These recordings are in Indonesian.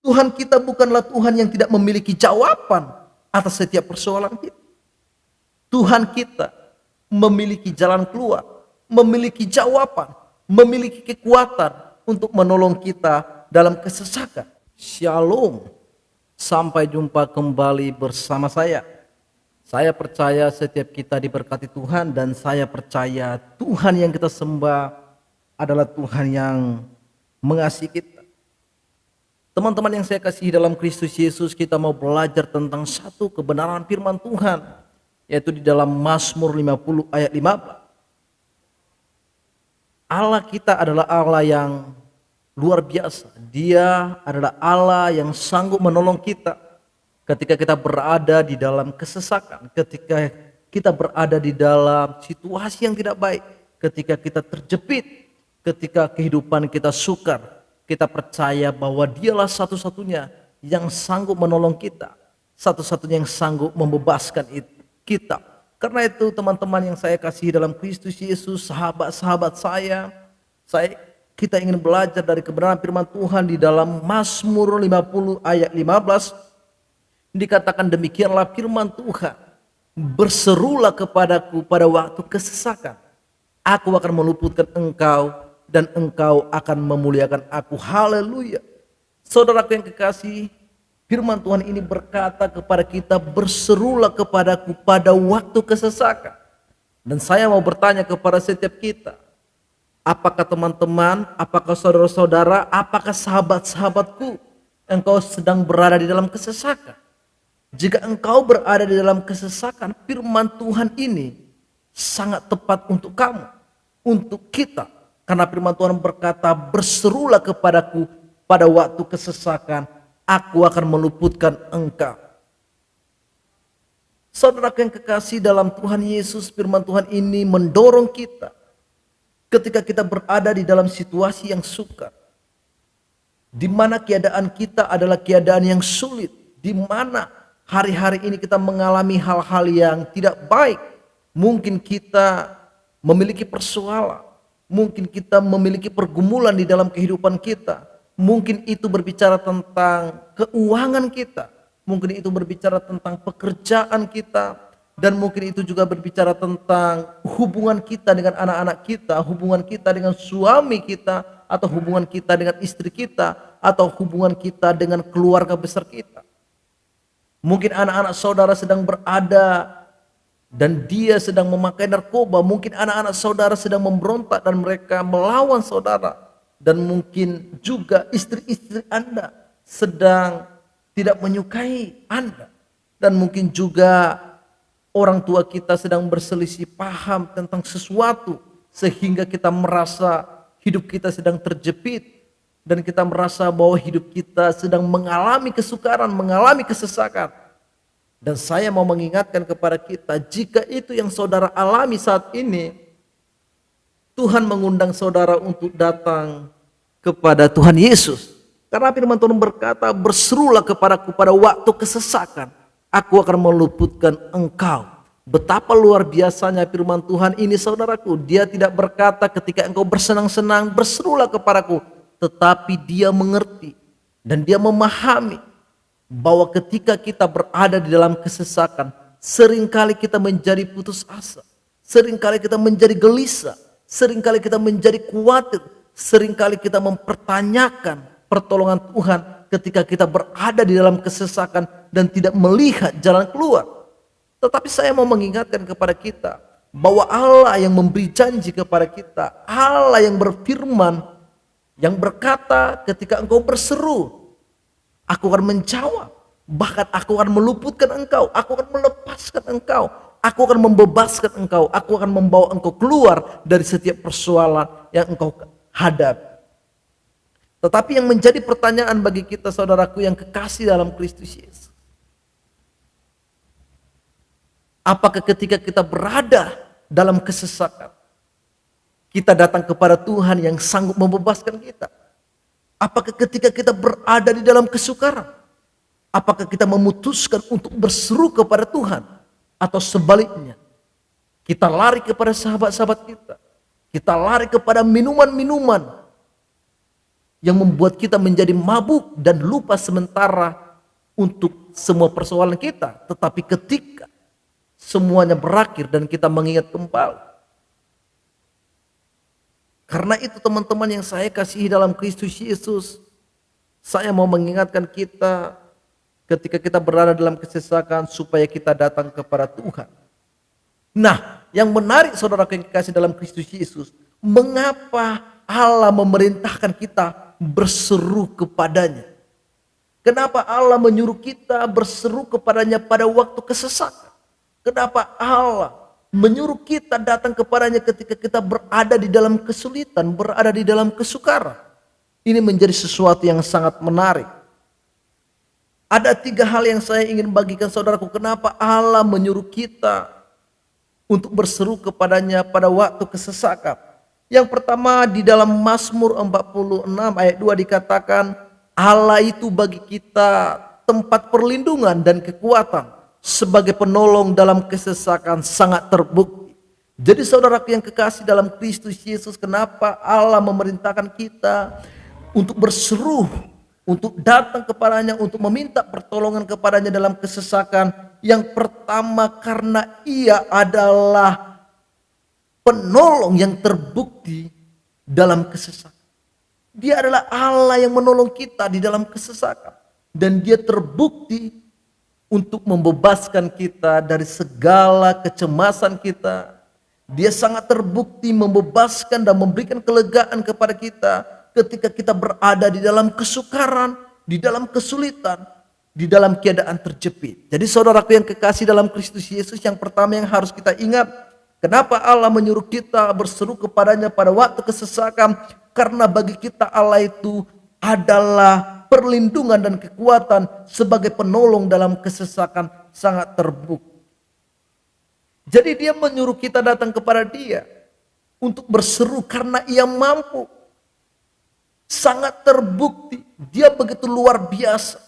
Tuhan kita bukanlah Tuhan yang tidak memiliki jawaban atas setiap persoalan kita. Tuhan kita memiliki jalan keluar, memiliki jawaban, memiliki kekuatan untuk menolong kita dalam kesesakan. Shalom. Sampai jumpa kembali bersama saya. Saya percaya setiap kita diberkati Tuhan, dan saya percaya Tuhan yang kita sembah adalah Tuhan yang mengasihi kita. Teman-teman yang saya kasihi dalam Kristus Yesus, kita mau belajar tentang satu kebenaran firman Tuhan, yaitu di dalam Mazmur 50 ayat 15. Allah kita adalah Allah yang luar biasa. Dia adalah Allah yang sanggup menolong kita ketika kita berada di dalam kesesakan, ketika kita berada di dalam situasi yang tidak baik, ketika kita terjepit, ketika kehidupan kita sukar. Kita percaya bahwa Dialah satu-satunya yang sanggup menolong kita, satu-satunya yang sanggup membebaskan kita. Karena itu teman-teman yang saya kasihi dalam Kristus Yesus, sahabat-sahabat kita ingin belajar dari kebenaran firman Tuhan di dalam Mazmur 50 ayat 15. Dikatakan demikianlah firman Tuhan, berserulah kepadaku pada waktu kesesakan, aku akan meluputkan engkau dan engkau akan memuliakan aku. Haleluya. Saudaraku yang kekasih, firman Tuhan ini berkata kepada kita, berserulah kepadaku pada waktu kesesakan. Dan saya mau bertanya kepada setiap kita, apakah teman-teman, apakah saudara-saudara, apakah sahabat-sahabatku, engkau sedang berada di dalam kesesakan? Jika engkau berada di dalam kesesakan, firman Tuhan ini sangat tepat untuk kamu, untuk kita. Karena firman Tuhan berkata, berserulah kepadaku pada waktu kesesakan, aku akan meluputkan engkau. Saudara yang kekasih dalam Tuhan Yesus, firman Tuhan ini mendorong kita ketika kita berada di dalam situasi yang sukar, di mana keadaan kita adalah keadaan yang sulit, di mana hari-hari ini kita mengalami hal-hal yang tidak baik. Mungkin kita memiliki persoalan, mungkin kita memiliki pergumulan di dalam kehidupan kita. Mungkin itu berbicara tentang keuangan kita, mungkin itu berbicara tentang pekerjaan kita, dan mungkin itu juga berbicara tentang hubungan kita dengan anak-anak kita, hubungan kita dengan suami kita, atau hubungan kita dengan istri kita, atau hubungan kita dengan keluarga besar kita. Mungkin anak-anak saudara sedang berada dan dia sedang memakai narkoba. Mungkin anak-anak saudara sedang memberontak dan mereka melawan saudara. Dan mungkin juga istri-istri Anda sedang tidak menyukai Anda. Dan mungkin juga orang tua kita sedang berselisih paham tentang sesuatu, sehingga kita merasa hidup kita sedang terjepit. Dan kita merasa bahwa hidup kita sedang mengalami kesukaran, mengalami kesesakan. Dan saya mau mengingatkan kepada kita, jika itu yang saudara alami saat ini, Tuhan mengundang saudara untuk datang kepada Tuhan Yesus. Karena firman Tuhan berkata, berserulah kepadaku pada waktu kesesakan, aku akan meluputkan engkau. Betapa luar biasanya firman Tuhan ini, saudaraku. Dia tidak berkata ketika engkau bersenang-senang, berserulah kepadaku. Tetapi dia mengerti dan dia memahami bahwa ketika kita berada di dalam kesesakan, seringkali kita menjadi putus asa, seringkali kita menjadi gelisah, seringkali kita menjadi khawatir, seringkali kita mempertanyakan pertolongan Tuhan ketika kita berada di dalam kesesakan dan tidak melihat jalan keluar. Tetapi saya mau mengingatkan kepada kita bahwa Allah yang memberi janji kepada kita, Allah yang berfirman, yang berkata ketika engkau berseru, aku akan menjawab, bahkan aku akan meluputkan engkau, aku akan melepaskan engkau, aku akan membebaskan engkau, aku akan membawa engkau keluar dari setiap persoalan yang engkau hadapi. Tetapi yang menjadi pertanyaan bagi kita, saudaraku yang kekasih dalam Kristus Yesus, apakah ketika kita berada dalam kesesakan, kita datang kepada Tuhan yang sanggup membebaskan kita? Apakah ketika kita berada di dalam kesukaran, apakah kita memutuskan untuk berseru kepada Tuhan? Atau sebaliknya, kita lari kepada sahabat-sahabat kita, kita lari kepada minuman-minuman yang membuat kita menjadi mabuk dan lupa sementara untuk semua persoalan kita. Tetapi ketika semuanya berakhir dan kita mengingat kembali. Karena itu teman-teman yang saya kasihi dalam Kristus Yesus, saya mau mengingatkan kita ketika kita berada dalam kesesakan supaya kita datang kepada Tuhan. Nah, yang menarik saudara yang kekasih dalam Kristus Yesus, mengapa Allah memerintahkan kita berseru kepadanya? Kenapa Allah menyuruh kita berseru kepadanya pada waktu kesesakan? Kenapa Allah menyuruh kita datang kepadanya ketika kita berada di dalam kesulitan, berada di dalam kesukaran? Ini menjadi sesuatu yang sangat menarik. Ada 3 hal yang saya ingin bagikan saudaraku, kenapa Allah menyuruh kita untuk berseru kepadanya pada waktu kesesakan. Yang pertama, di dalam Mazmur 46 ayat 2 dikatakan, Allah itu bagi kita tempat perlindungan dan kekuatan, sebagai penolong dalam kesesakan sangat terbukti. Jadi saudaraku yang kekasih dalam Kristus Yesus, kenapa Allah memerintahkan kita untuk berseru, untuk datang kepadanya, untuk meminta pertolongan kepadanya dalam kesesakan? Yang pertama, karena Ia adalah penolong yang terbukti dalam kesesakan. Dia adalah Allah yang menolong kita di dalam kesesakan. Dan Dia terbukti untuk membebaskan kita dari segala kecemasan kita. Dia sangat terbukti membebaskan dan memberikan kelegaan kepada kita ketika kita berada di dalam kesukaran, di dalam kesulitan, di dalam keadaan terjepit. Jadi saudaraku yang kekasih dalam Kristus Yesus, yang pertama yang harus kita ingat, kenapa Allah menyuruh kita berseru kepadanya pada waktu kesesakan? Karena bagi kita Allah itu adalah perlindungan dan kekuatan, sebagai penolong dalam kesesakan sangat terbukti. Jadi Dia menyuruh kita datang kepada Dia untuk berseru karena Ia mampu. Sangat terbukti, Dia begitu luar biasa.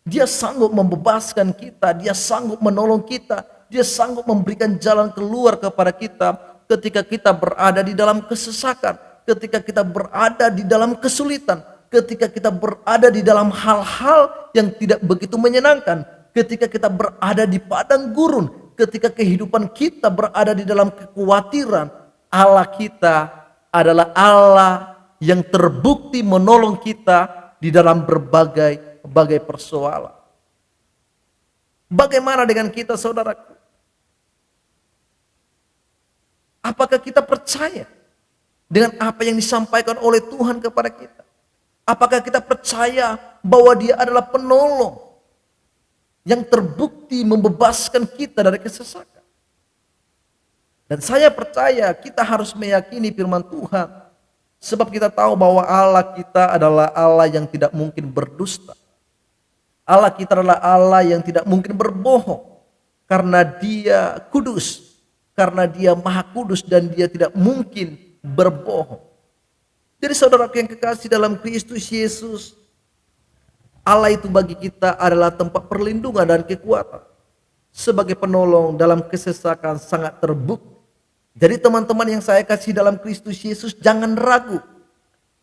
Dia sanggup membebaskan kita, Dia sanggup menolong kita, Dia sanggup memberikan jalan keluar kepada kita ketika kita berada di dalam kesesakan, ketika kita berada di dalam kesulitan, ketika kita berada di dalam hal-hal yang tidak begitu menyenangkan, ketika kita berada di padang gurun, ketika kehidupan kita berada di dalam kekhawatiran. Allah kita adalah Allah yang terbukti menolong kita di dalam berbagai persoalan. Bagaimana dengan kita saudaraku? Apakah kita percaya dengan apa yang disampaikan oleh Tuhan kepada kita? Apakah kita percaya bahwa Dia adalah penolong yang terbukti membebaskan kita dari kesesakan? Dan saya percaya kita harus meyakini firman Tuhan, sebab kita tahu bahwa Allah kita adalah Allah yang tidak mungkin berdusta. Allah kita adalah Allah yang tidak mungkin berbohong, karena Dia kudus, karena Dia maha kudus dan Dia tidak mungkin berbohong. Jadi saudaraku yang kekasih dalam Kristus Yesus, Allah itu bagi kita adalah tempat perlindungan dan kekuatan, sebagai penolong dalam kesesakan sangat terbukti. Jadi teman-teman yang saya kasih dalam Kristus Yesus, jangan ragu,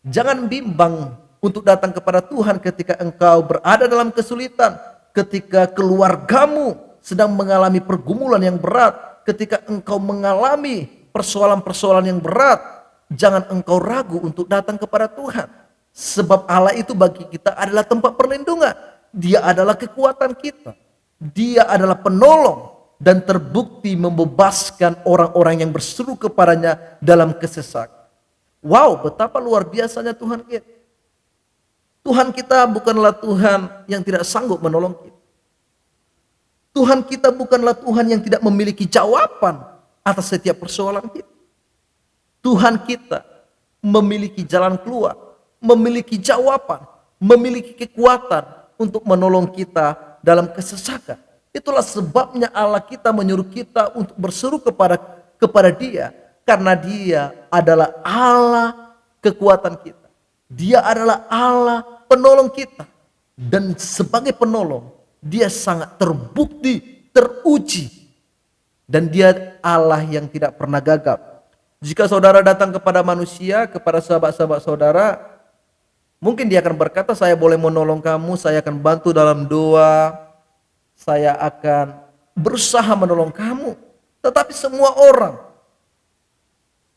jangan bimbang untuk datang kepada Tuhan ketika engkau berada dalam kesulitan, ketika keluargamu sedang mengalami pergumulan yang berat, ketika engkau mengalami persoalan-persoalan yang berat. Jangan engkau ragu untuk datang kepada Tuhan, sebab Allah itu bagi kita adalah tempat perlindungan. Dia adalah kekuatan kita, Dia adalah penolong dan terbukti membebaskan orang-orang yang berseru kepadanya dalam kesesakan. Wow, betapa luar biasanya Tuhan kita. Tuhan kita bukanlah Tuhan yang tidak sanggup menolong kita. Tuhan kita bukanlah Tuhan yang tidak memiliki jawaban atas setiap persoalan kita. Tuhan kita memiliki jalan keluar, memiliki jawaban, memiliki kekuatan untuk menolong kita dalam kesesakan. Itulah sebabnya Allah kita menyuruh kita untuk berseru kepada Dia, karena Dia adalah Allah kekuatan kita. Dia adalah Allah penolong kita, dan sebagai penolong Dia sangat terbukti, teruji, dan Dia Allah yang tidak pernah gagal. Jika saudara datang kepada manusia, kepada sahabat-sahabat saudara, Mungkin dia akan berkata, saya boleh menolong kamu, saya akan bantu dalam doa, saya akan berusaha menolong kamu. Tetapi semua orang,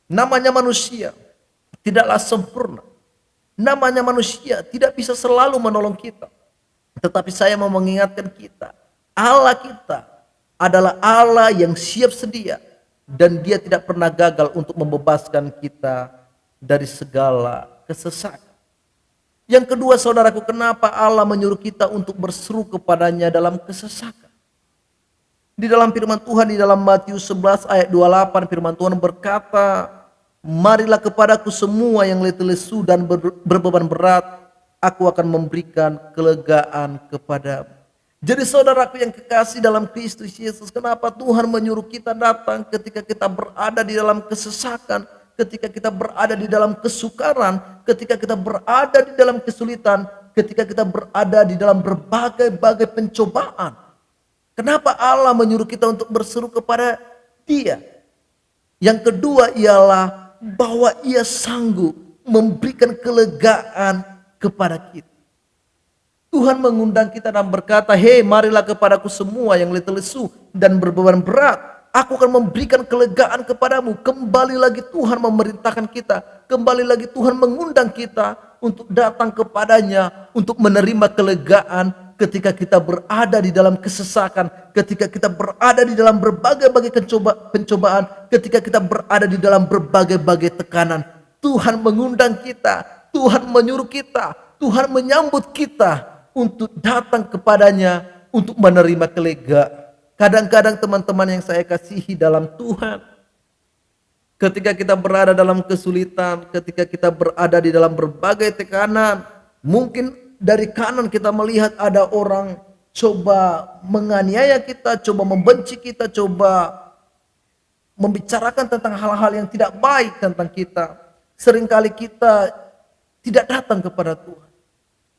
namanya manusia, tidaklah sempurna. Namanya manusia tidak bisa selalu menolong kita. Tetapi saya mau mengingatkan kita, Allah kita adalah Allah yang siap sedia, dan dia tidak pernah gagal untuk membebaskan kita dari segala kesesakan. Yang kedua, saudaraku, kenapa Allah menyuruh kita untuk berseru kepadanya dalam kesesakan? Di dalam firman Tuhan, di dalam Matius 11 ayat 28, firman Tuhan berkata, marilah kepadaku semua yang letih lesu dan berbeban berat, aku akan memberikan kelegaan kepadamu. Jadi saudaraku yang kekasih dalam Kristus Yesus, kenapa Tuhan menyuruh kita datang ketika kita berada di dalam kesesakan, ketika kita berada di dalam kesukaran, ketika kita berada di dalam kesulitan, ketika kita berada di dalam berbagai-bagai pencobaan. Kenapa Allah menyuruh kita untuk berseru kepada Dia? Yang kedua ialah bahwa Ia sanggup memberikan kelegaan kepada kita. Tuhan mengundang kita dan berkata, hei, marilah kepadaku semua yang letih lesu dan berbeban berat, aku akan memberikan kelegaan kepadamu. Kembali lagi Tuhan memerintahkan kita, kembali lagi Tuhan mengundang kita untuk datang kepadanya, untuk menerima kelegaan ketika kita berada di dalam kesesakan, ketika kita berada di dalam berbagai-bagai pencobaan, ketika kita berada di dalam berbagai-bagai tekanan. Tuhan mengundang kita, Tuhan menyuruh kita, Tuhan menyambut kita untuk datang kepadanya, untuk menerima kelegaan. Kadang-kadang teman-teman yang saya kasihi dalam Tuhan, ketika kita berada dalam kesulitan, ketika kita berada di dalam berbagai tekanan, mungkin dari kanan kita melihat ada orang coba menganiaya kita, coba membenci kita, coba membicarakan tentang hal-hal yang tidak baik tentang kita. Seringkali kita tidak datang kepada Tuhan.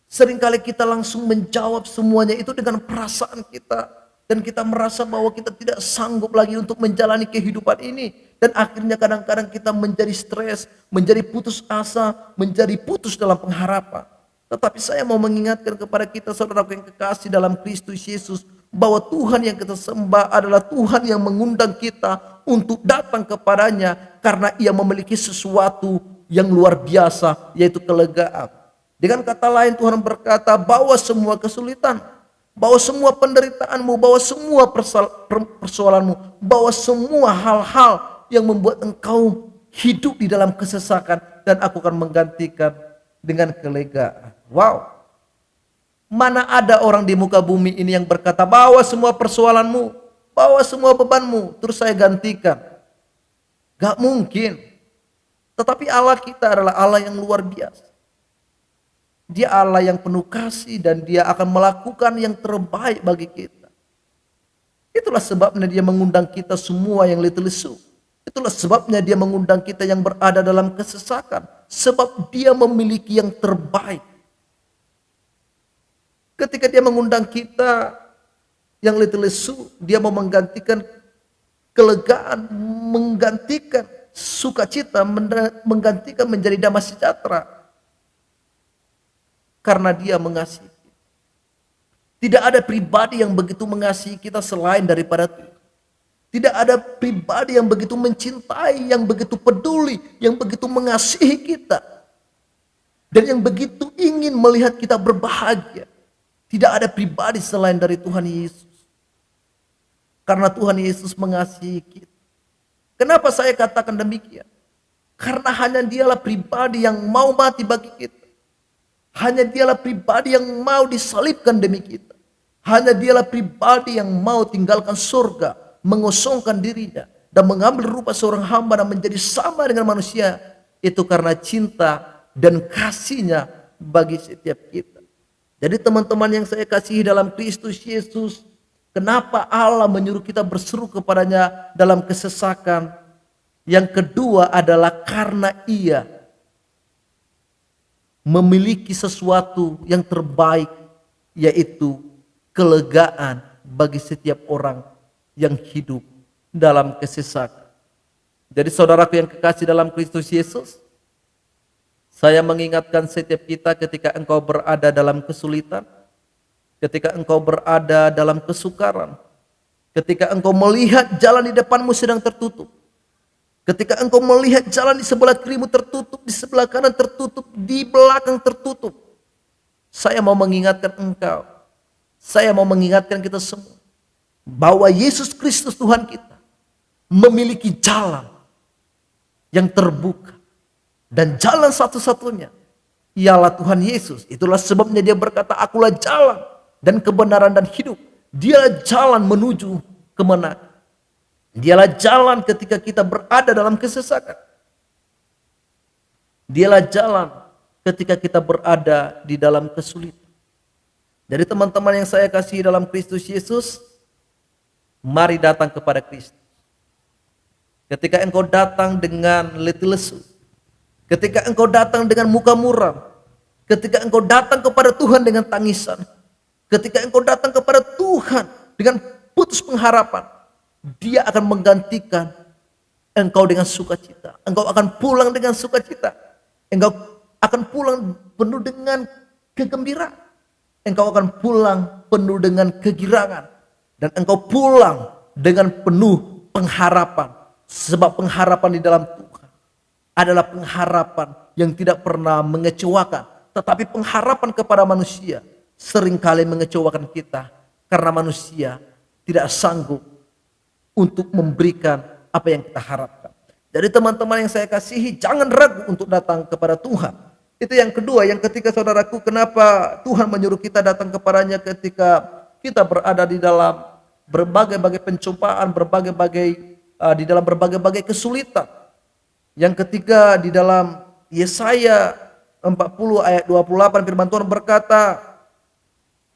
Seringkali kita langsung menjawab semuanya itu dengan perasaan kita. Dan kita merasa bahwa kita tidak sanggup lagi untuk menjalani kehidupan ini. Dan akhirnya kadang-kadang kita menjadi stres, menjadi putus asa, menjadi putus dalam pengharapan. Tetapi saya mau mengingatkan kepada kita, saudaraku yang kekasih dalam Kristus Yesus, bahwa Tuhan yang kita sembah adalah Tuhan yang mengundang kita untuk datang kepadanya, karena Ia memiliki sesuatu yang luar biasa, yaitu kelegaan. Dengan kata lain, Tuhan berkata, bawa semua kesulitan, bawa semua penderitaanmu, bawa semua persoalanmu, bawa semua hal-hal yang membuat engkau hidup di dalam kesesakan, dan aku akan menggantikan dengan kelegaan. Wow, mana ada orang di muka bumi ini yang berkata, bawa semua persoalanmu, bawa semua bebanmu, terus saya gantikan. Gak mungkin. Tetapi Allah kita adalah Allah yang luar biasa. Dia Allah yang penuh kasih, dan Dia akan melakukan yang terbaik bagi kita. Itulah sebabnya Dia mengundang kita semua yang letih lesu. Itulah sebabnya Dia mengundang kita yang berada dalam kesesakan. Sebab Dia memiliki yang terbaik. Ketika Dia mengundang kita yang letih lesu, Dia mau menggantikan kelegaan, menggantikan sukacita, menggantikan menjadi damai sejahtera. Karena Dia mengasihi kita. Tidak ada pribadi yang begitu mengasihi kita selain daripada Tuhan. Tidak ada pribadi yang begitu mencintai, yang begitu peduli, yang begitu mengasihi kita, dan yang begitu ingin melihat kita berbahagia. Tidak ada pribadi selain dari Tuhan Yesus. Karena Tuhan Yesus mengasihi kita. Kenapa saya katakan demikian? Karena hanya Dialah pribadi yang mau mati bagi kita. Hanya Dialah pribadi yang mau disalibkan demi kita. Hanya Dialah pribadi yang mau tinggalkan surga, mengosongkan dirinya, dan mengambil rupa seorang hamba dan menjadi sama dengan manusia. Itu karena cinta dan kasih-Nya bagi setiap kita. Jadi teman-teman yang saya kasihi dalam Kristus Yesus, kenapa Allah menyuruh kita berseru kepadanya dalam kesesakan? Yang kedua adalah karena Ia memiliki sesuatu yang terbaik, yaitu kelegaan bagi setiap orang yang hidup dalam kesesakan. Jadi saudaraku yang kekasih dalam Kristus Yesus, Saya mengingatkan setiap kita ketika engkau berada dalam kesulitan, ketika engkau berada dalam kesukaran, ketika engkau melihat jalan di depanmu sedang tertutup, ketika engkau melihat jalan di sebelah kirimu tertutup, di sebelah kanan tertutup, di belakang tertutup. Saya mau mengingatkan engkau, saya mau mengingatkan kita semua, bahwa Yesus Kristus Tuhan kita memiliki jalan yang terbuka. Dan jalan satu-satunya ialah Tuhan Yesus. Itulah sebabnya dia berkata, akulah jalan dan kebenaran dan hidup. Dialah jalan menuju kemenangan. Dialah jalan ketika kita berada dalam kesesakan. Dialah jalan ketika kita berada di dalam kesulitan. Dari teman-teman yang saya kasihi dalam Kristus Yesus, mari datang kepada Kristus. Ketika engkau datang dengan letih lesu, ketika engkau datang dengan muka muram, ketika engkau datang kepada Tuhan dengan tangisan, ketika engkau datang kepada Tuhan dengan putus pengharapan, Dia akan menggantikan engkau dengan sukacita. Engkau akan pulang dengan sukacita. Engkau akan pulang penuh dengan kegembiraan. Engkau akan pulang penuh dengan kegirangan. Dan engkau pulang dengan penuh pengharapan. Sebab pengharapan di dalam Tuhan adalah pengharapan yang tidak pernah mengecewakan. Tetapi pengharapan kepada manusia seringkali mengecewakan kita. Karena manusia tidak sanggup untuk memberikan apa yang kita harapkan. Jadi teman-teman yang saya kasihi, jangan ragu untuk datang kepada Tuhan. Itu yang kedua. Yang ketiga, saudaraku, kenapa Tuhan menyuruh kita datang kepadanya ketika kita berada di dalam berbagai-bagai pencobaan, di dalam berbagai-bagai kesulitan. Yang ketiga, di dalam Yesaya 40 ayat 28 firman Tuhan berkata,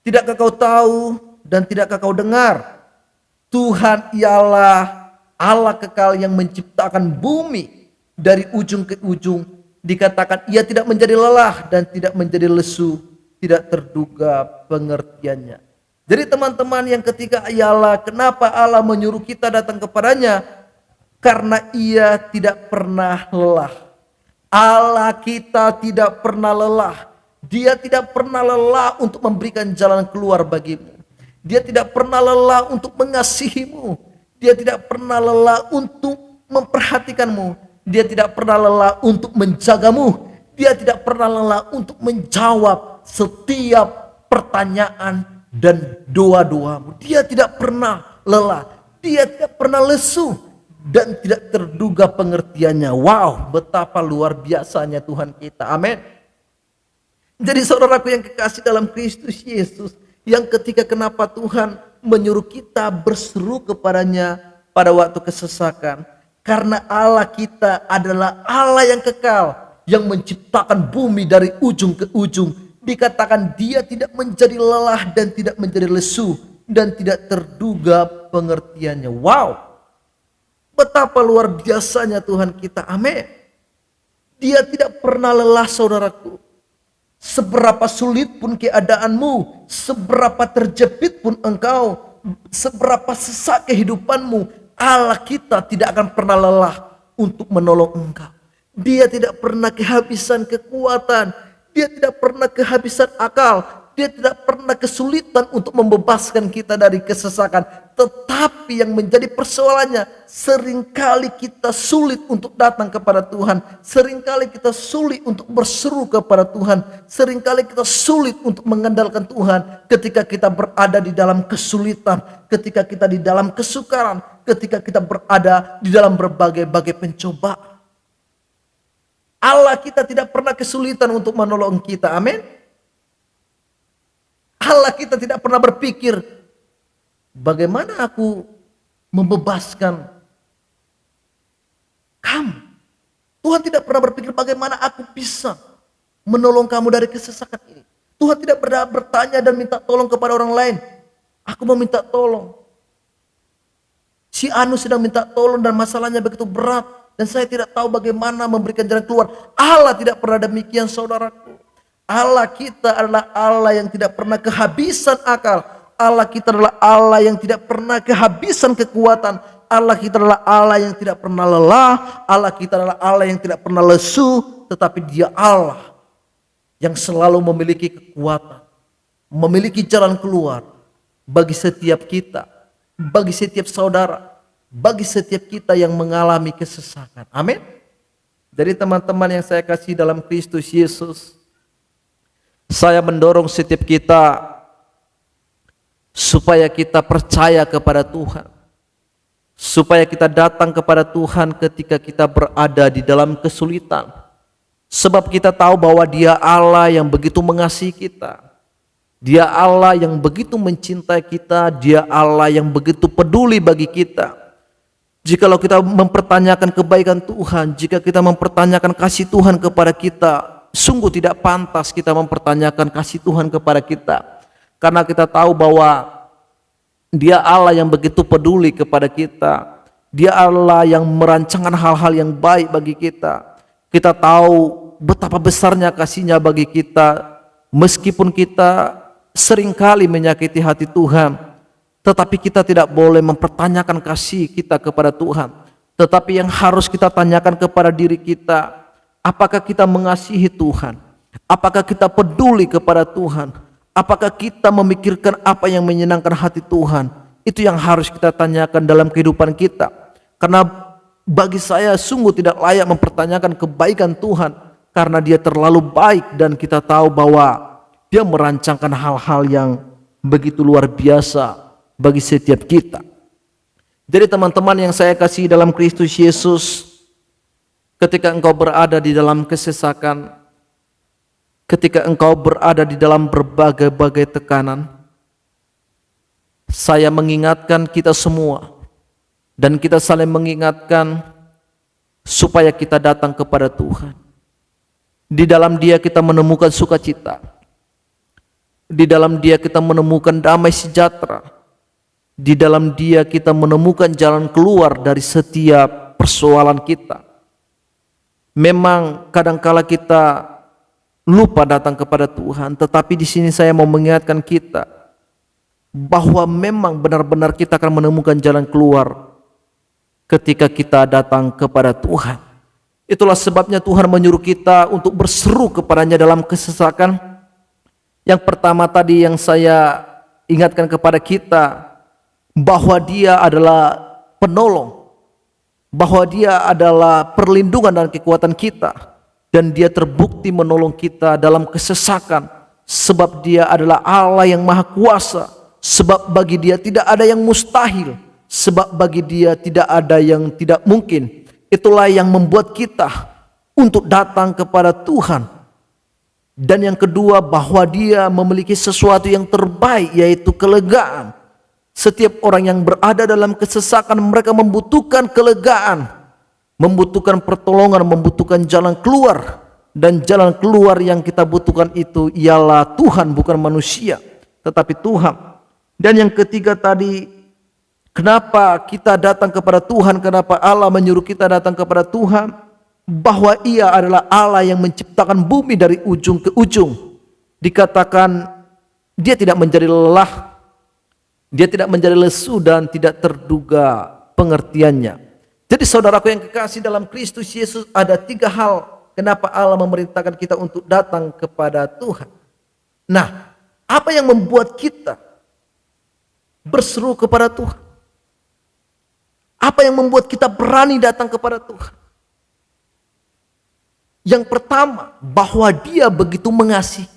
tidakkah kau tahu dan tidakkah kau dengar? Tuhan ialah Allah kekal yang menciptakan bumi dari ujung ke ujung. Dikatakan ia tidak menjadi lelah dan tidak menjadi lesu, tidak terduga pengertiannya. Jadi teman-teman, yang ketiga ialah kenapa Allah menyuruh kita datang kepadanya? Karena ia tidak pernah lelah. Allah kita tidak pernah lelah. Dia tidak pernah lelah untuk memberikan jalan keluar bagimu. Dia tidak pernah lelah untuk mengasihimu. Dia tidak pernah lelah untuk memperhatikanmu. Dia tidak pernah lelah untuk menjagamu. Dia tidak pernah lelah untuk menjawab setiap pertanyaan dan doa-doamu. Dia tidak pernah lelah. Dia tidak pernah lesu dan tidak terduga pengertiannya. Wow, betapa luar biasanya Tuhan kita. Amin. Jadi saudaraku yang kekasih dalam Kristus Yesus, yang ketika kenapa Tuhan menyuruh kita berseru kepadanya pada waktu kesesakan, karena Allah kita adalah Allah yang kekal, yang menciptakan bumi dari ujung ke ujung. Dikatakan dia tidak menjadi lelah dan tidak menjadi lesu dan tidak terduga pengertiannya. Wow, betapa luar biasanya Tuhan kita. Amin. Dia tidak pernah lelah, saudaraku. Seberapa sulit pun keadaanmu, seberapa terjepit pun engkau, seberapa sesak kehidupanmu, Allah kita tidak akan pernah lelah untuk menolong engkau. Dia tidak pernah kehabisan kekuatan, dia tidak pernah kehabisan akal, dia tidak pernah kesulitan untuk membebaskan kita dari kesesakan. Tetapi yang menjadi persoalannya, seringkali kita sulit untuk datang kepada Tuhan. Seringkali kita sulit untuk berseru kepada Tuhan. Seringkali kita sulit untuk mengandalkan Tuhan ketika kita berada di dalam kesulitan, ketika kita di dalam kesukaran, ketika kita berada di dalam berbagai-bagai pencobaan. Allah kita tidak pernah kesulitan untuk menolong kita. Amin. Allah kita tidak pernah berpikir, bagaimana aku membebaskan kamu. Tuhan tidak pernah berpikir bagaimana aku bisa menolong kamu dari kesesakan ini. Tuhan tidak pernah bertanya dan minta tolong kepada orang lain. Aku mau minta tolong. Si Anu sedang minta tolong dan masalahnya begitu berat. Dan saya tidak tahu bagaimana memberikan jalan keluar. Allah tidak pernah demikian, saudaraku. Allah kita adalah Allah yang tidak pernah kehabisan akal. Allah kita adalah Allah yang tidak pernah kehabisan kekuatan. Allah kita adalah Allah yang tidak pernah lelah, Allah kita adalah Allah yang tidak pernah lesu, tetapi Dia Allah yang selalu memiliki kekuatan, memiliki jalan keluar bagi setiap kita, bagi setiap saudara, bagi setiap kita yang mengalami kesesakan. Amin. Jadi teman-teman yang saya kasih dalam Kristus Yesus, saya mendorong setiap kita supaya kita percaya kepada Tuhan, supaya kita datang kepada Tuhan ketika kita berada di dalam kesulitan, sebab kita tahu bahwa Dia Allah yang begitu mengasihi kita, Dia Allah yang begitu mencintai kita, Dia Allah yang begitu peduli bagi kita. Jikalau kita mempertanyakan kebaikan Tuhan, jika kita mempertanyakan kasih Tuhan kepada kita, sungguh tidak pantas kita mempertanyakan kasih Tuhan kepada kita. Karena kita tahu bahwa Dia Allah yang begitu peduli kepada kita. Dia Allah yang merancangkan hal-hal yang baik bagi kita. Kita tahu betapa besarnya kasih-Nya bagi kita. Meskipun kita seringkali menyakiti hati Tuhan, tetapi kita tidak boleh mempertanyakan kasih kita kepada Tuhan. Tetapi yang harus kita tanyakan kepada diri kita, apakah kita mengasihi Tuhan? Apakah kita peduli kepada Tuhan? Apakah kita memikirkan apa yang menyenangkan hati Tuhan? Itu yang harus kita tanyakan dalam kehidupan kita. Karena bagi saya sungguh tidak layak mempertanyakan kebaikan Tuhan, karena Dia terlalu baik dan kita tahu bahwa Dia merancangkan hal-hal yang begitu luar biasa bagi setiap kita. Jadi teman-teman yang saya kasih dalam Kristus Yesus, ketika engkau berada di dalam kesesakan, ketika engkau berada di dalam berbagai-bagai tekanan, saya mengingatkan kita semua dan kita saling mengingatkan supaya kita datang kepada Tuhan. Di dalam Dia kita menemukan sukacita, di dalam Dia kita menemukan damai sejahtera, di dalam Dia kita menemukan jalan keluar dari setiap persoalan kita. Memang kadangkala kita lupa datang kepada Tuhan, tetapi di sini saya mau mengingatkan kita bahwa memang benar-benar kita akan menemukan jalan keluar ketika kita datang kepada Tuhan. Itulah sebabnya Tuhan menyuruh kita untuk berseru kepada-Nya dalam kesesakan. Yang pertama tadi yang saya ingatkan kepada kita, bahwa Dia adalah penolong, bahwa Dia adalah perlindungan dan kekuatan kita. Dan Dia terbukti menolong kita dalam kesesakan, sebab Dia adalah Allah yang maha kuasa, sebab bagi Dia tidak ada yang mustahil, sebab bagi Dia tidak ada yang tidak mungkin. Itulah yang membuat kita untuk datang kepada Tuhan. Dan yang kedua, bahwa Dia memiliki sesuatu yang terbaik, yaitu kelegaan. Setiap orang yang berada dalam kesesakan, mereka membutuhkan kelegaan, membutuhkan pertolongan, membutuhkan jalan keluar. Dan jalan keluar yang kita butuhkan itu ialah Tuhan, bukan manusia, tetapi Tuhan. Dan yang ketiga tadi, kenapa kita datang kepada Tuhan, kenapa Allah menyuruh kita datang kepada Tuhan? Bahwa Ia adalah Allah yang menciptakan bumi dari ujung ke ujung. Dikatakan Dia tidak menjadi lelah, Dia tidak menjadi lesu, dan tidak terduga pengertiannya. Jadi saudaraku yang kekasih dalam Kristus Yesus, ada 3 hal kenapa Allah memerintahkan kita untuk datang kepada Tuhan. Nah, apa yang membuat kita berseru kepada Tuhan? Apa yang membuat kita berani datang kepada Tuhan? Yang pertama, bahwa Dia begitu mengasihi.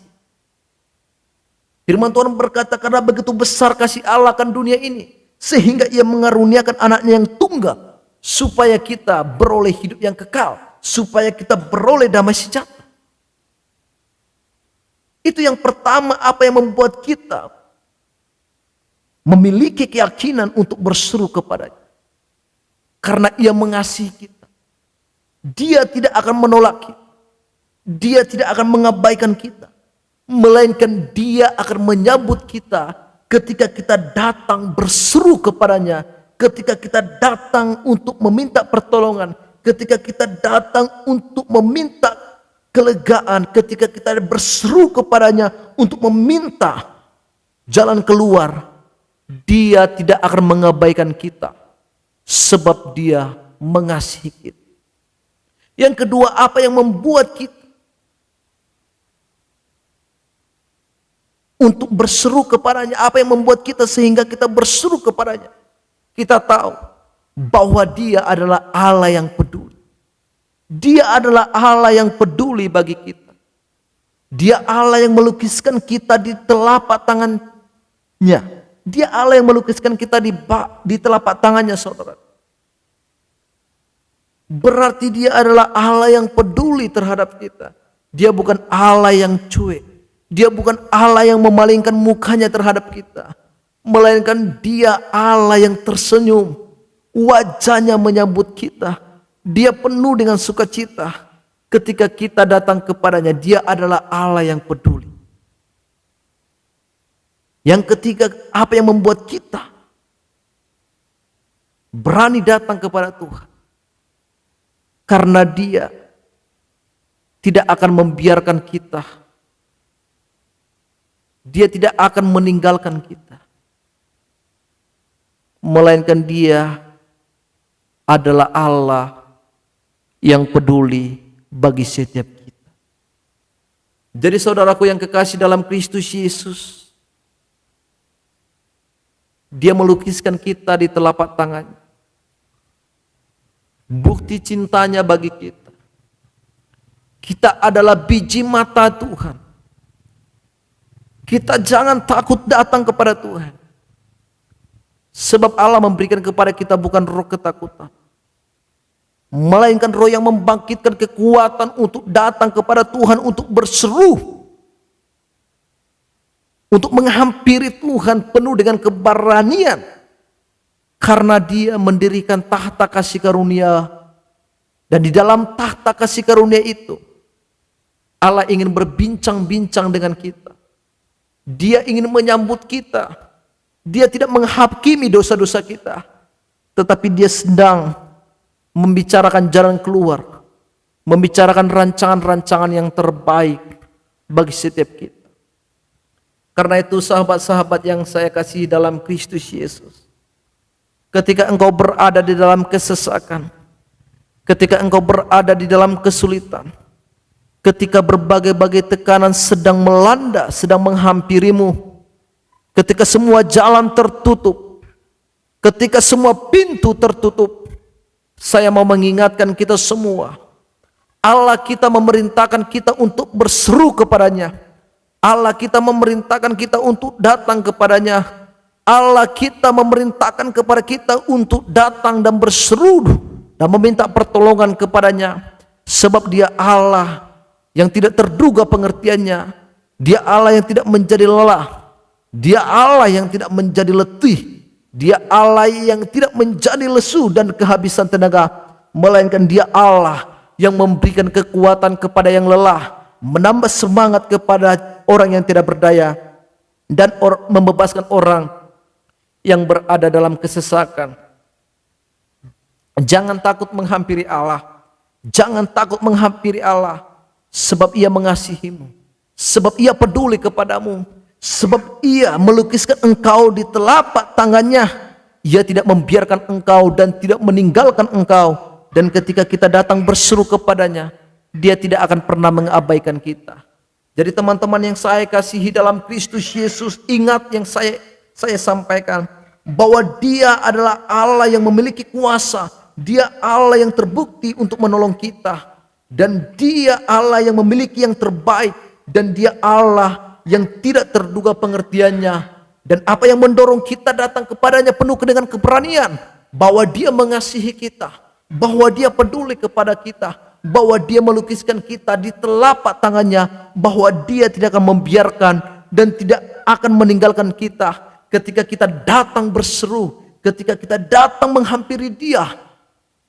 Firman Tuhan berkata, karena begitu besar kasih Allah akan dunia ini, sehingga Ia mengaruniakan anaknya yang tunggal, supaya kita beroleh hidup yang kekal, supaya kita beroleh damai sejahtera. Itu yang pertama, apa yang membuat kita memiliki keyakinan untuk berseru kepada-Nya. Karena Ia mengasihi kita. Dia tidak akan menolak kita. Dia tidak akan mengabaikan kita. Melainkan Dia akan menyambut kita ketika kita datang berseru kepada-Nya, ketika kita datang untuk meminta pertolongan, ketika kita datang untuk meminta kelegaan, ketika kita berseru kepada-Nya untuk meminta jalan keluar, Dia tidak akan mengabaikan kita. Sebab Dia mengasihi kita. Yang kedua, apa yang membuat kita untuk berseru kepadanya? Apa yang membuat kita sehingga kita berseru kepadanya? Kita tahu bahwa Dia adalah Allah yang peduli. Dia adalah Allah yang peduli bagi kita. Dia Allah yang melukiskan kita di telapak tangannya. Dia Allah yang melukiskan kita di telapak tangannya, saudara. Berarti Dia adalah Allah yang peduli terhadap kita. Dia bukan Allah yang cuek. Dia bukan Allah yang memalingkan mukanya terhadap kita. Melainkan Dia Allah yang tersenyum. Wajahnya menyambut kita. Dia penuh dengan sukacita. Ketika kita datang kepadanya, Dia adalah Allah yang peduli. Yang ketiga, apa yang membuat kita berani datang kepada Tuhan? Karena Dia tidak akan membiarkan kita. Dia tidak akan meninggalkan kita. Melainkan Dia adalah Allah yang peduli bagi setiap kita. Jadi saudaraku yang kekasih dalam Kristus Yesus, Dia melukiskan kita di telapak tangannya. Bukti cintanya bagi kita. Kita adalah biji mata Tuhan. Kita jangan takut datang kepada Tuhan. Sebab Allah memberikan kepada kita bukan roh ketakutan, melainkan roh yang membangkitkan kekuatan untuk datang kepada Tuhan, untuk berseru, untuk menghampiri Tuhan penuh dengan keberanian. Karena Dia mendirikan tahta kasih karunia, dan di dalam tahta kasih karunia itu Allah ingin berbincang-bincang dengan kita. Dia ingin menyambut kita. Dia tidak menghakimi dosa-dosa kita, tetapi Dia sedang membicarakan jalan keluar, membicarakan rancangan-rancangan yang terbaik bagi setiap kita. Karena itu sahabat-sahabat yang saya kasihi dalam Kristus Yesus, ketika engkau berada di dalam kesesakan, ketika engkau berada di dalam kesulitan, ketika berbagai-bagai tekanan sedang melanda, sedang menghampirimu, ketika semua jalan tertutup, ketika semua pintu tertutup, saya mau mengingatkan kita semua, Allah kita memerintahkan kita untuk berseru kepadanya. Allah kita memerintahkan kita untuk datang kepadanya. Allah kita memerintahkan kepada kita untuk datang dan berseru dan meminta pertolongan kepadanya. Sebab Dia Allah yang tidak terduga pengertiannya. Dia Allah yang tidak menjadi lelah. Dia Allah yang tidak menjadi letih. Dia Allah yang tidak menjadi lesu dan kehabisan tenaga, melainkan Dia Allah yang memberikan kekuatan kepada yang lelah, menambah semangat kepada orang yang tidak berdaya, dan membebaskan orang yang berada dalam kesesakan. Jangan takut menghampiri Allah. Jangan takut menghampiri Allah, sebab Ia mengasihimu, sebab Ia peduli kepadamu. Sebab Ia melukiskan engkau di telapak tangannya. Ia tidak membiarkan engkau dan tidak meninggalkan engkau. Dan ketika kita datang berseru kepadanya, Dia tidak akan pernah mengabaikan kita. Jadi teman-teman yang saya kasihi dalam Kristus Yesus, ingat yang saya sampaikan, bahwa Dia adalah Allah yang memiliki kuasa. Dia Allah yang terbukti untuk menolong kita. Dan Dia Allah yang memiliki yang terbaik. Dan Dia Allah yang tidak terduga pengertiannya. Dan apa yang mendorong kita datang kepadanya penuh dengan keberanian, bahwa Dia mengasihi kita, bahwa Dia peduli kepada kita, bahwa Dia melukiskan kita di telapak tangannya, bahwa Dia tidak akan membiarkan dan tidak akan meninggalkan kita. Ketika kita datang berseru, ketika kita datang menghampiri Dia,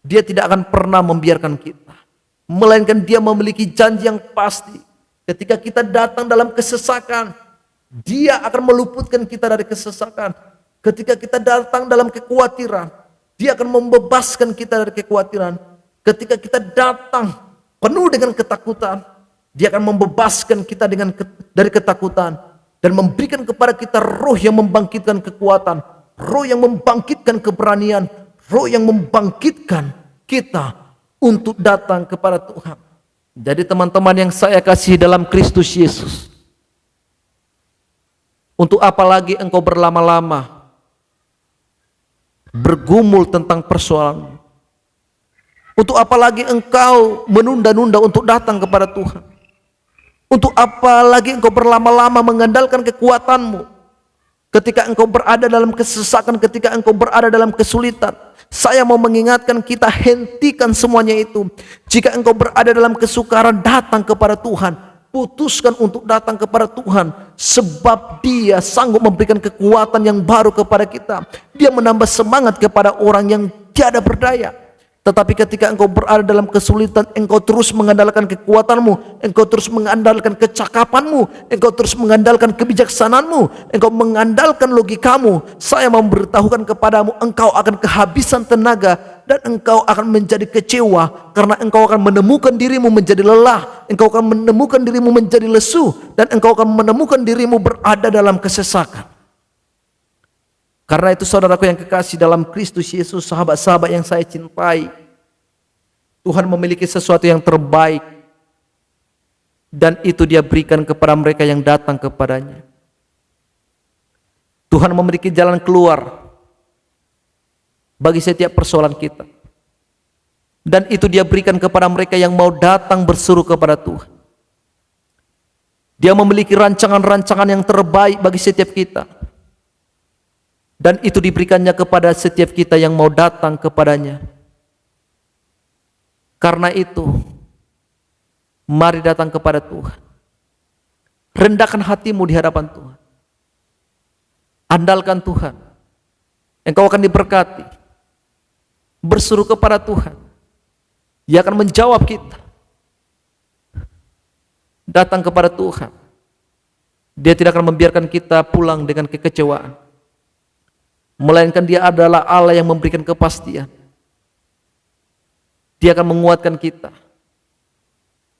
Dia tidak akan pernah membiarkan kita, melainkan Dia memiliki janji yang pasti. Ketika kita datang dalam kesesakan, Dia akan meluputkan kita dari kesesakan. Ketika kita datang dalam kekhawatiran, Dia akan membebaskan kita dari kekhawatiran. Ketika kita datang penuh dengan ketakutan, Dia akan membebaskan kita dari ketakutan dan memberikan kepada kita roh yang membangkitkan kekuatan, roh yang membangkitkan keberanian, Roh yang membangkitkan kita untuk datang kepada Tuhan. Jadi teman-teman yang saya kasih dalam Kristus Yesus, untuk apa lagi engkau berlama-lama bergumul tentang persoalan? Untuk apa lagi engkau menunda-nunda untuk datang kepada Tuhan? Untuk apa lagi engkau berlama-lama mengandalkan kekuatanmu ketika engkau berada dalam kesesakan, ketika engkau berada dalam kesulitan? Saya mau mengingatkan kita, hentikan semuanya itu. Jika engkau berada dalam kesukaran, datang kepada Tuhan. Putuskan untuk datang kepada Tuhan, sebab Dia sanggup memberikan kekuatan yang baru kepada kita. Dia menambah semangat kepada orang yang tiada berdaya. Tetapi ketika engkau berada dalam kesulitan, engkau terus mengandalkan kekuatanmu, engkau terus mengandalkan kecakapanmu, engkau terus mengandalkan kebijaksanaanmu, engkau mengandalkan logikamu. Saya memberitahukan kepadamu, engkau akan kehabisan tenaga dan engkau akan menjadi kecewa, karena engkau akan menemukan dirimu menjadi lelah, engkau akan menemukan dirimu menjadi lesu, dan engkau akan menemukan dirimu berada dalam kesesakan. Karena itu saudaraku yang kekasih dalam Kristus Yesus, sahabat-sahabat yang saya cintai, Tuhan memiliki sesuatu yang terbaik, dan itu Dia berikan kepada mereka yang datang kepadanya. Tuhan memiliki jalan keluar bagi setiap persoalan kita, dan itu Dia berikan kepada mereka yang mau datang berseru kepada Tuhan. Dia memiliki rancangan-rancangan yang terbaik bagi setiap kita, dan itu diberikannya kepada setiap kita yang mau datang kepadanya. Karena itu, mari datang kepada Tuhan. Rendahkan hatimu di hadapan Tuhan. Andalkan Tuhan. Engkau akan diberkati. Berseru kepada Tuhan, Dia akan menjawab kita. Datang kepada Tuhan. Dia tidak akan membiarkan kita pulang dengan kekecewaan, melainkan Dia adalah Allah yang memberikan kepastian. Dia akan menguatkan kita.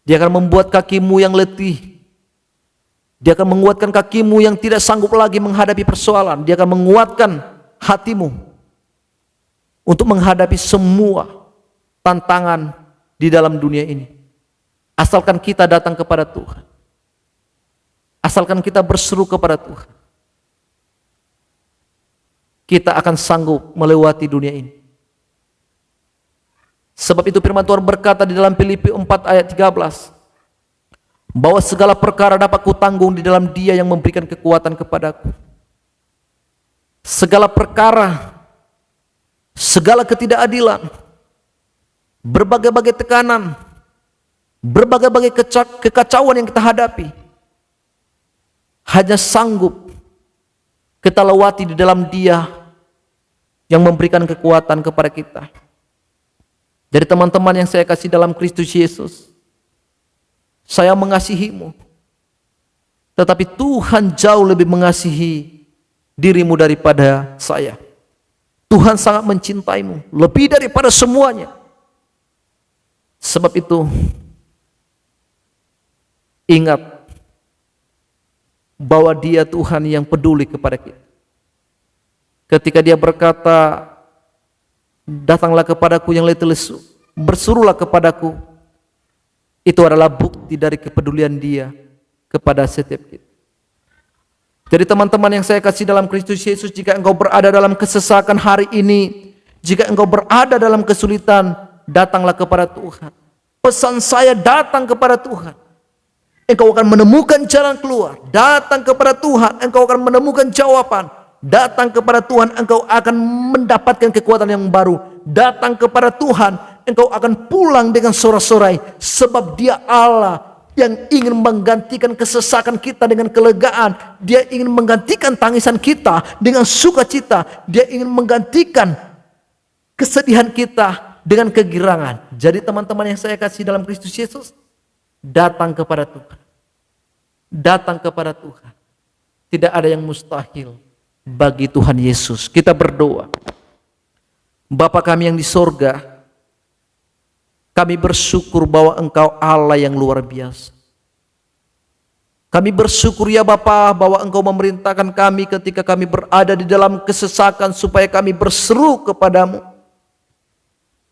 Dia akan membuat kakimu yang letih. Dia akan menguatkan kakimu yang tidak sanggup lagi menghadapi persoalan. Dia akan menguatkan hatimu untuk menghadapi semua tantangan di dalam dunia ini. Asalkan kita datang kepada Tuhan. Asalkan kita berseru kepada Tuhan, kita akan sanggup melewati dunia ini. Sebab itu firman Tuhan berkata di dalam Filipi 4 ayat 13, bahwa segala perkara dapat kutanggung di dalam Dia yang memberikan kekuatan kepadaku. Segala perkara, segala ketidakadilan, berbagai-bagai tekanan, berbagai-bagai kekacauan yang kita hadapi, hanya sanggup kita lewati di dalam Dia yang memberikan kekuatan kepada kita. Jadi teman-teman yang saya kasih dalam Kristus Yesus, saya mengasihimu, tetapi Tuhan jauh lebih mengasihi dirimu daripada saya. Tuhan sangat mencintaimu lebih daripada semuanya. Sebab itu, ingat bahwa Dia Tuhan yang peduli kepada kita. Ketika Dia berkata, datanglah kepadaku yang letih lesu, berserulah kepadaku, itu adalah bukti dari kepedulian Dia kepada setiap kita. Jadi teman-teman yang saya kasih dalam Kristus Yesus, jika engkau berada dalam kesesakan hari ini, jika engkau berada dalam kesulitan, datanglah kepada Tuhan. Pesan saya, datang kepada Tuhan. Engkau akan menemukan jalan keluar. Datang kepada Tuhan, engkau akan menemukan jawaban. Datang kepada Tuhan, engkau akan mendapatkan kekuatan yang baru. Datang kepada Tuhan, engkau akan pulang dengan sorak-sorai, sebab Dia Allah yang ingin menggantikan kesesakan kita dengan kelegaan. Dia ingin menggantikan tangisan kita dengan sukacita. Dia ingin menggantikan kesedihan kita dengan kegirangan. Jadi teman-teman yang saya kasih dalam Kristus Yesus, datang kepada Tuhan. Datang kepada Tuhan. Tidak ada yang mustahil bagi Tuhan Yesus. Kita berdoa. Bapa kami yang di sorga, kami bersyukur bahwa Engkau Allah yang luar biasa. Kami bersyukur ya Bapa bahwa Engkau memerintahkan kami ketika kami berada di dalam kesesakan supaya kami berseru kepadamu.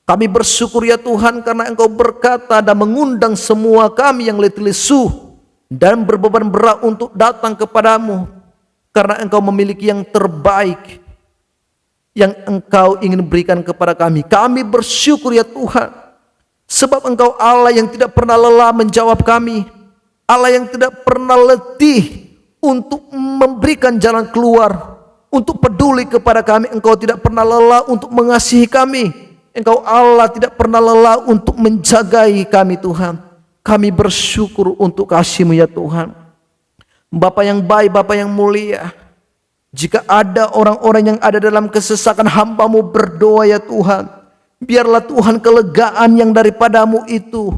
Kami bersyukur ya Tuhan karena Engkau berkata dan mengundang semua kami yang letih lesu dan berbeban berat untuk datang kepadamu. Karena Engkau memiliki yang terbaik yang Engkau ingin berikan kepada kami. Kami bersyukur ya Tuhan. Sebab Engkau Allah yang tidak pernah lelah menjawab kami. Allah yang tidak pernah letih untuk memberikan jalan keluar. Untuk peduli kepada kami. Engkau tidak pernah lelah untuk mengasihi kami. Engkau Allah tidak pernah lelah untuk menjagai kami Tuhan. Kami bersyukur untuk kasih-Mu ya Tuhan. Bapa yang baik, Bapa yang mulia. Jika ada orang-orang yang ada dalam kesesakan, hamba-Mu berdoa ya Tuhan. Biarlah Tuhan kelegaan yang daripada-Mu itu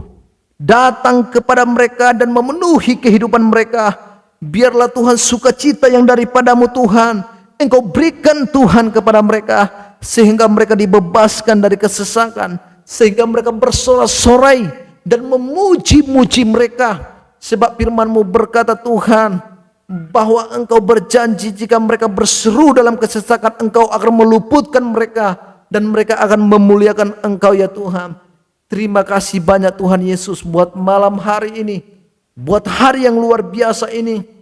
datang kepada mereka dan memenuhi kehidupan mereka. Biarlah Tuhan sukacita yang daripada-Mu Tuhan Engkau berikan Tuhan kepada mereka, sehingga mereka dibebaskan dari kesesakan, sehingga mereka bersorak-sorai dan memuji-muji mereka. Sebab firman-Mu berkata Tuhan, bahwa Engkau berjanji jika mereka berseru dalam kesesakan, Engkau akan meluputkan mereka dan mereka akan memuliakan Engkau ya Tuhan. Terima kasih banyak Tuhan Yesus buat malam hari ini, buat hari yang luar biasa ini,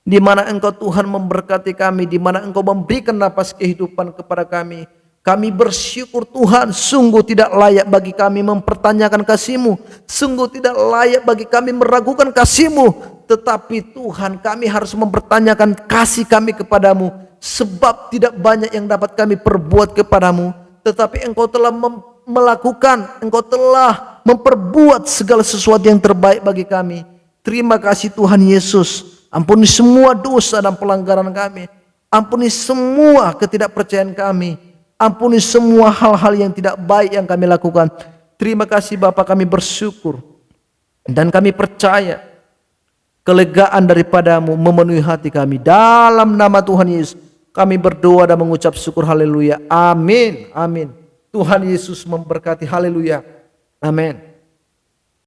di mana Engkau Tuhan memberkati kami, di mana Engkau memberikan napas kehidupan kepada kami. Kami bersyukur Tuhan, sungguh tidak layak bagi kami mempertanyakan kasih-Mu, sungguh tidak layak bagi kami meragukan kasih-Mu, tetapi Tuhan kami harus mempertanyakan kasih kami kepadamu, sebab tidak banyak yang dapat kami perbuat kepadamu, tetapi Engkau telah melakukan, Engkau telah memperbuat segala sesuatu yang terbaik bagi kami. Terima kasih Tuhan Yesus. Ampuni semua dosa dan pelanggaran kami. Ampuni semua ketidakpercayaan kami. Ampuni semua hal-hal yang tidak baik yang kami lakukan. Terima kasih Bapa, kami bersyukur. Dan kami percaya kelegaan daripada-Mu memenuhi hati kami. Dalam nama Tuhan Yesus kami berdoa dan mengucap syukur. Haleluya. Amin. Amin. Tuhan Yesus memberkati. Haleluya. Amin.